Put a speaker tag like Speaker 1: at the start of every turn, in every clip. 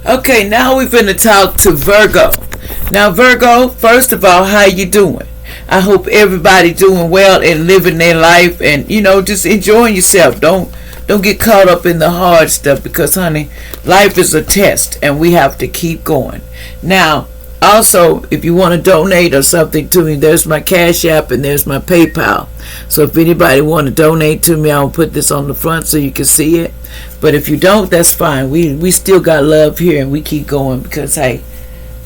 Speaker 1: Okay, now we're going to talk to Virgo. Now, Virgo, first of all, how you doing? I hope everybody doing well and living their life, and just enjoying yourself. Don't get caught up in the hard stuff, because honey, life is a test and we have to keep going. Now, also, if you want to donate or something to me, there's my Cash App and there's my PayPal. So if anybody want to donate to me, I'll put this on the front so you can see it. But if you don't, that's fine. We still got love here, and we keep going, because hey,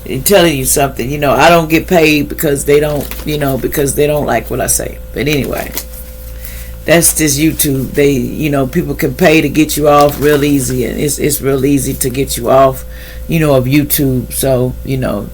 Speaker 1: I'm telling you something. I don't get paid because they don't. Because they don't like what I say. But anyway, that's just YouTube. People can pay to get you off real easy, and it's real easy to get you off, of YouTube. So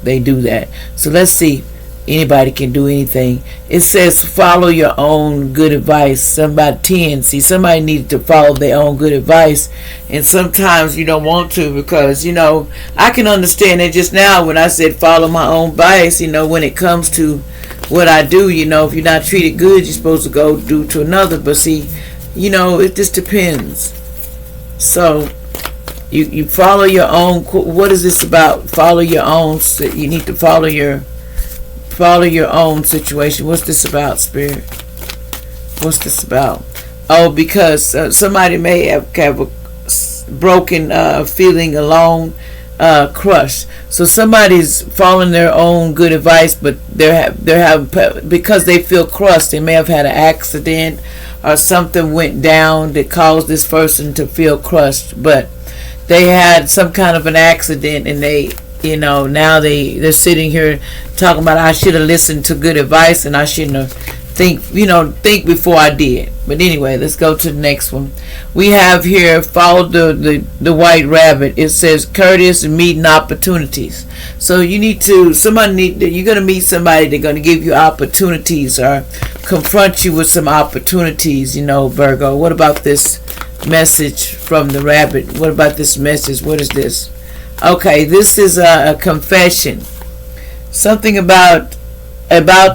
Speaker 1: they do that. So let's see. Anybody can do anything. It says follow your own good advice. Somebody needs to follow their own good advice, and sometimes you don't want to, because I can understand it just now when I said follow my own advice. When it comes to what I do, if you're not treated good, you're supposed to go do to another. But see, it just depends. So you follow your own. What is this about? Follow your own. You need to follow your own situation. What's this about, Spirit? What's this about? Oh, because somebody may have a broken feeling alone, crushed. So somebody's following their own good advice, but they're having, because they feel crushed. They may have had an accident or something went down that caused this person to feel crushed. But they had some kind of an accident, and they now they're sitting here talking about, I should have listened to good advice, and I shouldn't have think before I did. But anyway, let's go to the next one. We have here, follow the white rabbit. It says courteous and meeting opportunities. So you're going to meet somebody. They're going to give you opportunities or confront you with some opportunities, Virgo. What about this message from the rabbit? What about this message? What is this? Okay, this is a confession. Something about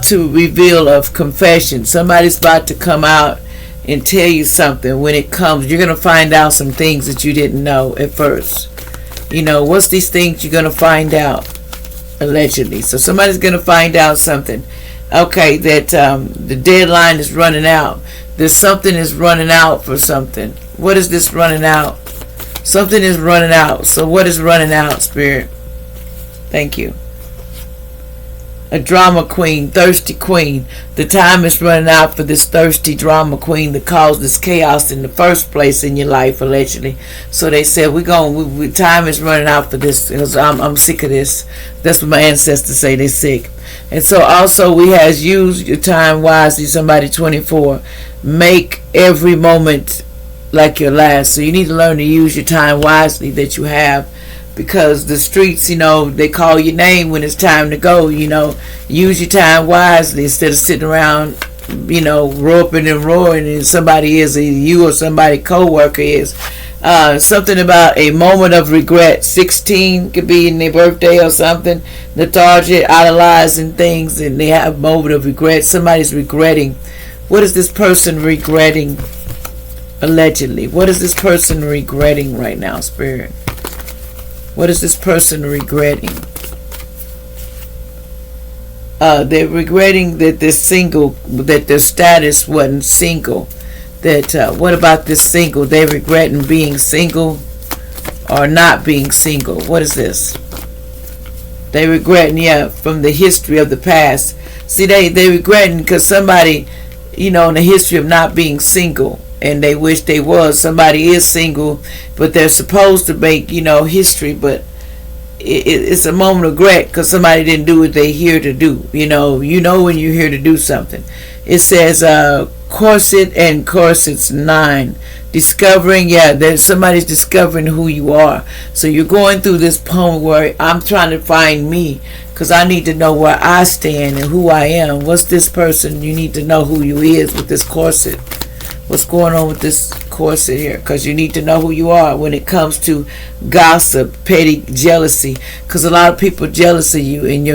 Speaker 1: to reveal of confession. Somebody's about to come out and tell you something. When it comes, you're going to find out some things that you didn't know at first. What's these things you're going to find out? Allegedly. So somebody's going to find out something. Okay, that the deadline is running out. There's something is running out for something. What is this running out? Something is running out. So what is running out, Spirit? Thank you. A drama queen, thirsty queen. The time is running out for this thirsty drama queen that caused this chaos in the first place in your life, allegedly. So they said, time is running out for this, because I'm sick of this. That's what my ancestors say, they're sick. And so also we has use your time wisely, somebody 24. Make every moment like your last. So you need to learn to use your time wisely that you have, because the streets, they call your name when it's time to go. Use your time wisely instead of sitting around, roping and roaring, and somebody is, either you or somebody co-worker is. Something about a moment of regret. 16 could be in their birthday or something. Lethargic, idolizing things, and they have a moment of regret. Somebody's regretting. What is this person regretting? Allegedly. What is this person regretting right now, Spirit? What is this person regretting? They're regretting that they're single, that their status wasn't single. What about this single? They're regretting being single or not being single. What is this? They regretting, from the history of the past. See, they regretting because somebody, in the history of not being single, and they wish they was. Somebody is single, but they're supposed to make, history, but it's a moment of regret because somebody didn't do what they're here to do. When you're here to do something. It says corset and corsets 9. Discovering, there's somebody's discovering who you are. So you're going through this poem where I'm trying to find me, because I need to know where I stand and who I am. What's this person? You need to know who you is with this corset. What's going on with this corset here? Because you need to know who you are when it comes to gossip, petty jealousy. Because a lot of people jealous of you, and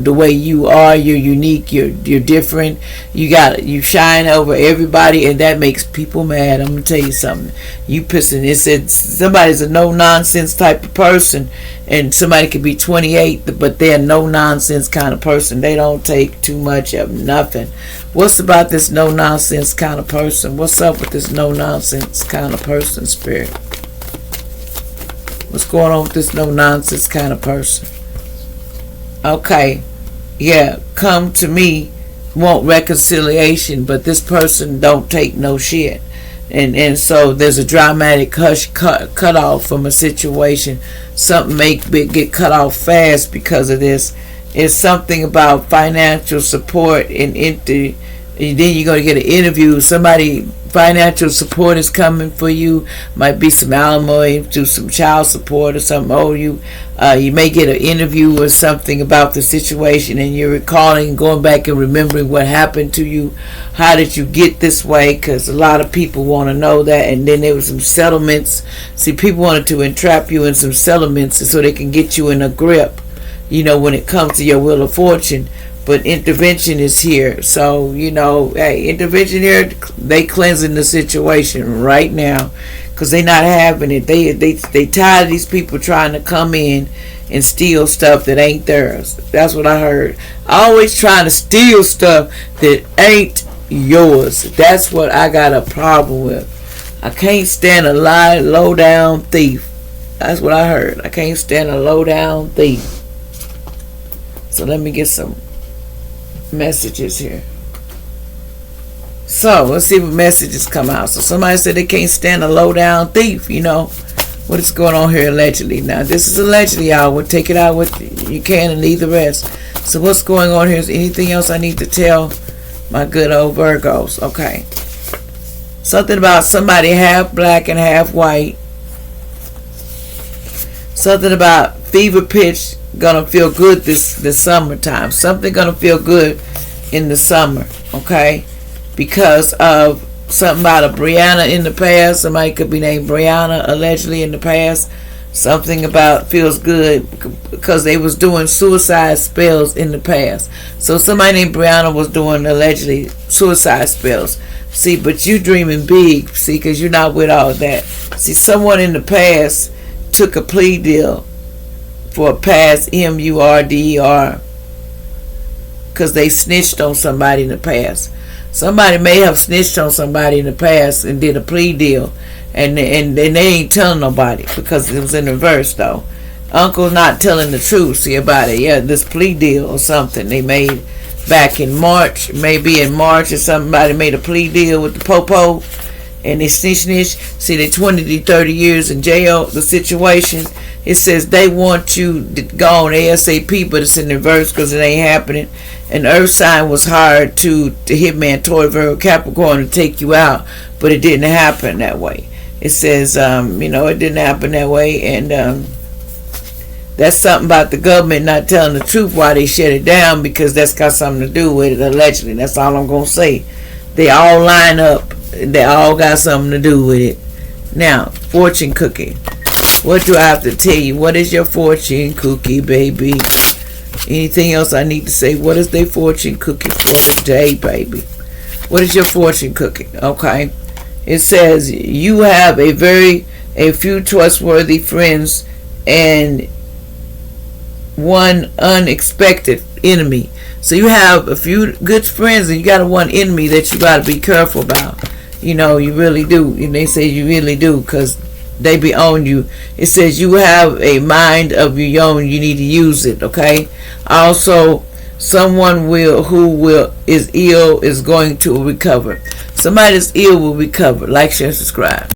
Speaker 1: the way you are. You're unique. You're different. You shine over everybody, and that makes people mad. I'm gonna tell you something. You pissing. It said somebody's a no nonsense type of person, and somebody could be 28, but they're a no nonsense kind of person. They don't take too much of nothing. What's about this no nonsense kind of person? What's up with this no nonsense kind of person, Spirit? What's going on with this no nonsense kind of person? Okay, yeah, come to me, want reconciliation, but this person don't take no shit. And so there's a dramatic cut off from a situation. Something may get cut off fast because of this. It's something about financial support and then you're going to get an interview. Somebody, financial support is coming for you. Might be some alimony, do some child support or something. You may get an interview or something about the situation, and you're recalling, going back and remembering what happened to you. How did you get this way? Because a lot of people want to know that. And then there was some settlements. See, people wanted to entrap you in some settlements so they can get you in a grip, when it comes to your wheel of fortune. But intervention is here. So, hey, intervention here, they cleansing the situation right now because they not having it. They tired of these people trying to come in and steal stuff that ain't theirs. That's what I heard. Always trying to steal stuff that ain't yours. That's what I got a problem with. I can't stand a low down thief. That's what I heard. I can't stand a low down thief. So let me get some messages here. So let's see what messages come out. So somebody said they can't stand a low down thief. What is going on here allegedly? Now this is allegedly, y'all. We'll take it out what you can and leave the rest. So what's going on here? Is anything else I need to tell my good old Virgos? Okay. Something about somebody half black and half white. Something about fever pitch gonna feel good this summertime. Something gonna feel good in the summer, okay? Because of something about a Brianna in the past. Somebody could be named Brianna allegedly in the past. Something about feels good because they was doing suicide spells in the past. So somebody named Brianna was doing allegedly suicide spells. See, but you dreaming big, see, because you're not with all that. See, someone in the past took a plea deal for a past murder because they snitched on somebody in the past. Somebody may have snitched on somebody in the past and did a plea deal, and they ain't telling nobody because it was in reverse though. Uncle's not telling the truth, see, about it. Yeah, this plea deal or something they made back in March, maybe in March, or somebody made a plea deal with the popo, and they snitch. See, they 20 to 30 years in jail. The situation, it says they want you to go on ASAP, but it's in reverse because it ain't happening. An earth sign was hired to hitman Taurus, Virgo, Capricorn to take you out, but it didn't happen that way. It says, it didn't happen that way, and that's something about the government not telling the truth why they shut it down, because that's got something to do with it, allegedly. That's all I'm going to say. They all line up. They all got something to do with it. Now, fortune cookie. What do I have to tell you? What is your fortune cookie, baby? Anything else I need to say? What is their fortune cookie for today, baby? What is your fortune cookie? Okay. It says you have a few trustworthy friends and one unexpected enemy. So you have a few good friends and you got one enemy that you got to be careful about. You really do. And they say you really do because they be on you. It says you have a mind of your own. You need to use it, okay? Also, someone who is ill is going to recover. Somebody that's ill will recover. Like, share, subscribe.